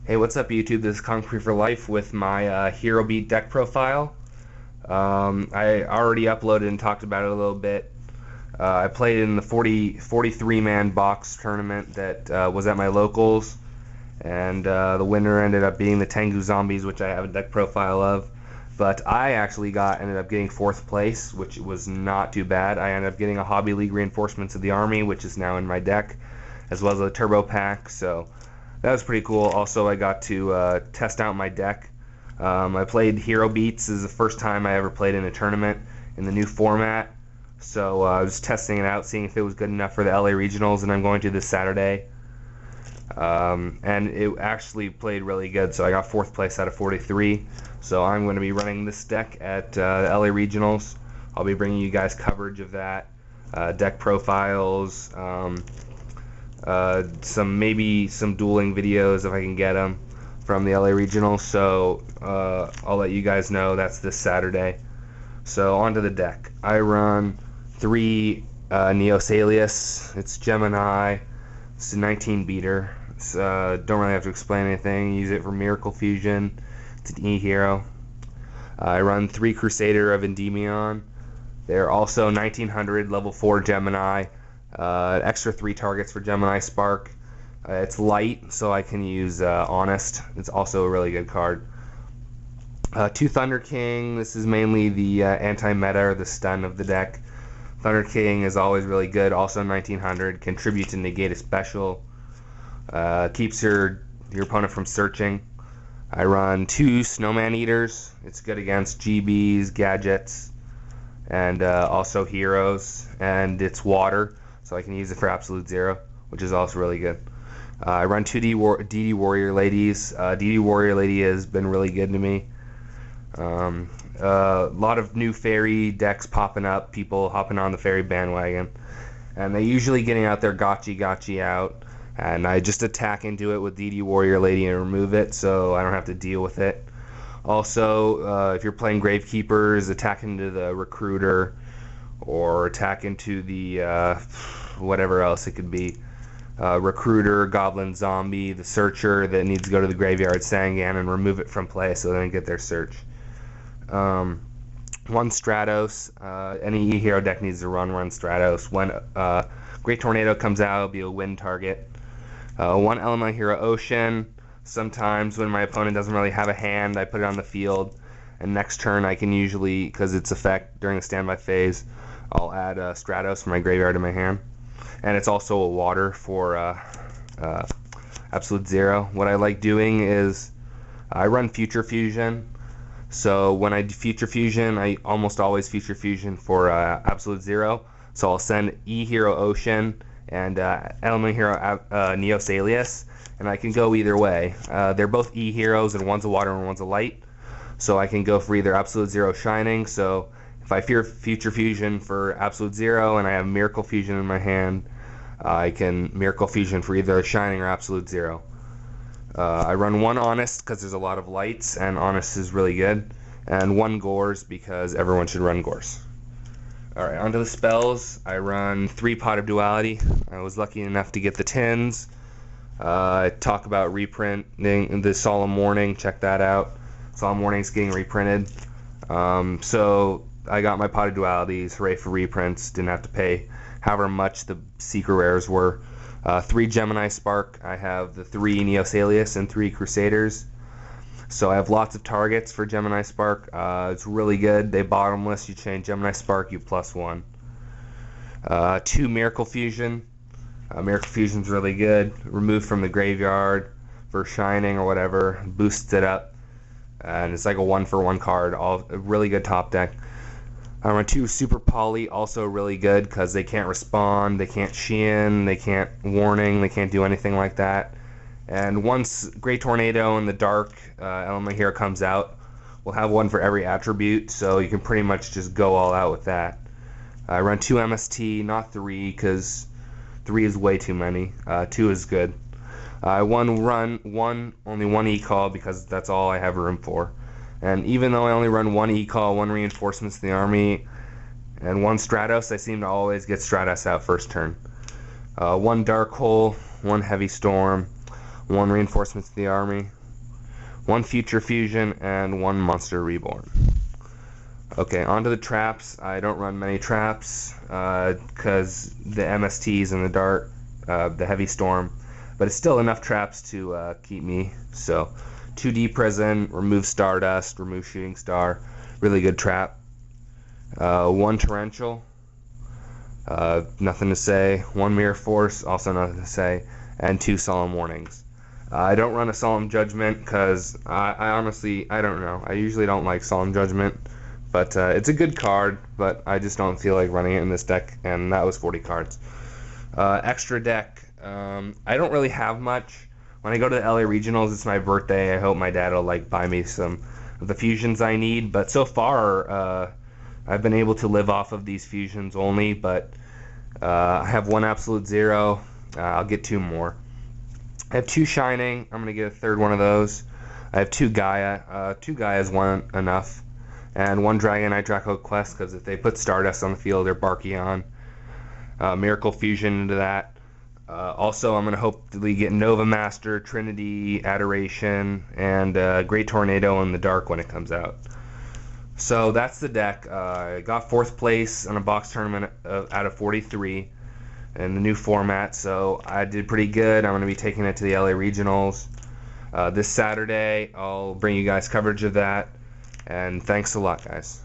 Hey, what's up, YouTube? This is Concrete for Life with my Hero Beat deck profile. I already uploaded and talked about it a little bit. I played in the 43-man box tournament that was at my locals, and the winner ended up being the Tengu Zombies, which I have a deck profile of. But I actually ended up getting 4th place, which was not too bad. I ended up getting a Hobby League Reinforcements of the Army, which is now in my deck, as well as a Turbo Pack, so that was pretty cool. Also, I got to test out my deck. I played Hero Beats. This is the first time I ever played in a tournament in the new format. So I was testing it out, seeing if it was good enough for the LA Regionals, and I'm going to this Saturday. And it actually played really good, so I got 4th place out of 43. So I'm going to be running this deck at the LA Regionals. I'll be bringing you guys coverage of that, deck profiles, maybe some dueling videos if I can get them from the LA Regional. So I'll let you guys know that's this Saturday. So onto the deck. I run 3 Neo Salius. It's Gemini. It's a 19 beater. Don't really have to explain anything. Use it for Miracle Fusion. It's an E hero. I run 3 Crusader of Endymion. They're also 1900 level 4 Gemini. Extra 3 targets for Gemini Spark. It's light, so I can use Honest. It's also a really good card. 2 Thunder King. This is mainly the anti-meta or the stun of the deck. Thunder King is always really good. Also 1900. Contributes to negate a special. Keeps your opponent from searching. I run 2 Snowman Eaters. It's good against GBs, gadgets, and also heroes. And it's water, so I can use it for Absolute Zero, which is also really good. I run 2 DD Warrior Ladies. DD Warrior Lady has been really good to me. A lot of new fairy decks popping up, people hopping on the fairy bandwagon, and they're usually getting out their gotchi out, and I just attack into it with DD Warrior Lady and remove it, so I don't have to deal with it. Also, if you're playing Gravekeepers, attack into the Recruiter, or attack into the whatever else it could be. Recruiter, Goblin Zombie, the Searcher that needs to go to the graveyard, Sangan, and remove it from play so they don't get their search. 1 Stratos. Any E-Hero deck needs to run 1 Stratos. When Great Tornado comes out, it'll be a win target. 1 Elemental Hero Ocean. Sometimes when my opponent doesn't really have a hand, I put it on the field, and next turn I can usually, because its effect during the standby phase, I'll add Stratos from my graveyard to my hand. And it's also a water for Absolute Zero. What I like doing is I run Future Fusion. So when I do Future Fusion, I almost always Future Fusion for Absolute Zero. So I'll send E-Hero Ocean and Element Hero Neo Salius, and I can go either way. They're both E-Heroes, and one's a water and one's a light. So I can go for either Absolute Zero Shining. So if I fear Future Fusion for Absolute Zero and I have Miracle Fusion in my hand, I can Miracle Fusion for either Shining or Absolute Zero. I run 1 Honest because there's a lot of lights, and Honest is really good, and 1 Gores because everyone should run Gores. Alright, onto the spells. I run 3 Pot of Duality. I was lucky enough to get the tins. I talk about reprinting the Solemn Warning. Check that out. Solemn Warning's getting reprinted. So I got my Pot of Dualities, hooray for reprints. Didn't have to pay however much the secret rares were. 3 Gemini Spark. I have the 3 Neo Salius and 3 Crusaders. So I have lots of targets for Gemini Spark. It's really good. They bottomless. You chain Gemini Spark, you +1. 2 Miracle Fusion. Miracle Fusion's really good. Removed from the graveyard for Shining or whatever. Boosts it up. And it's like a 1-for-1 card. A really good top deck. I run 2 Super Poly, also really good because they can't respond, they can't Shein, they can't Warning, they can't do anything like that. And once Great Tornado and the Dark Element Hero comes out, we'll have 1 for every attribute, so you can pretty much just go all out with that. I run 2 MST, not 3, because 3 is way too many. 2 is good. I only 1 E-Call because that's all I have room for. And even though I only run 1 E-Call, 1 Reinforcements to the Army, and 1 Stratos, I seem to always get Stratos out first turn. 1 Dark Hole, 1 Heavy Storm, 1 Reinforcements to the Army, 1 Future Fusion, and 1 Monster Reborn. Okay, onto the traps. I don't run many traps because the MST's in the dark, the Heavy Storm, but it's still enough traps to keep me. So 2D Prison, remove Stardust, remove Shooting Star, really good trap. 1 Torrential, nothing to say. 1 Mirror Force, also nothing to say. And 2 Solemn Warnings. I don't run a Solemn Judgment because I honestly, I don't know. I usually don't like Solemn Judgment, but it's a good card, but I just don't feel like running it in this deck, and that was 40 cards. Extra deck, I don't really have much. When I go to the LA Regionals, it's my birthday. I hope my dad will like buy me some of the fusions I need, but so far I've been able to live off of these fusions only, but I have 1 Absolute Zero. I'll get 2 more. I have 2 Shining. I'm going to get a 3rd one of those. I have 2 Gaia. 2 Gaia is enough. And 1 Dragonite Draco Quest, because if they put Stardust on the field, they're Barkion. Miracle Fusion into that. Also, I'm going to hopefully get Nova Master, Trinity, Adoration, and Great Tornado in the Dark when it comes out. So that's the deck. I got 4th place in a box tournament out of 43 in the new format, so I did pretty good. I'm going to be taking it to the LA Regionals this Saturday. I'll bring you guys coverage of that, and thanks a lot, guys.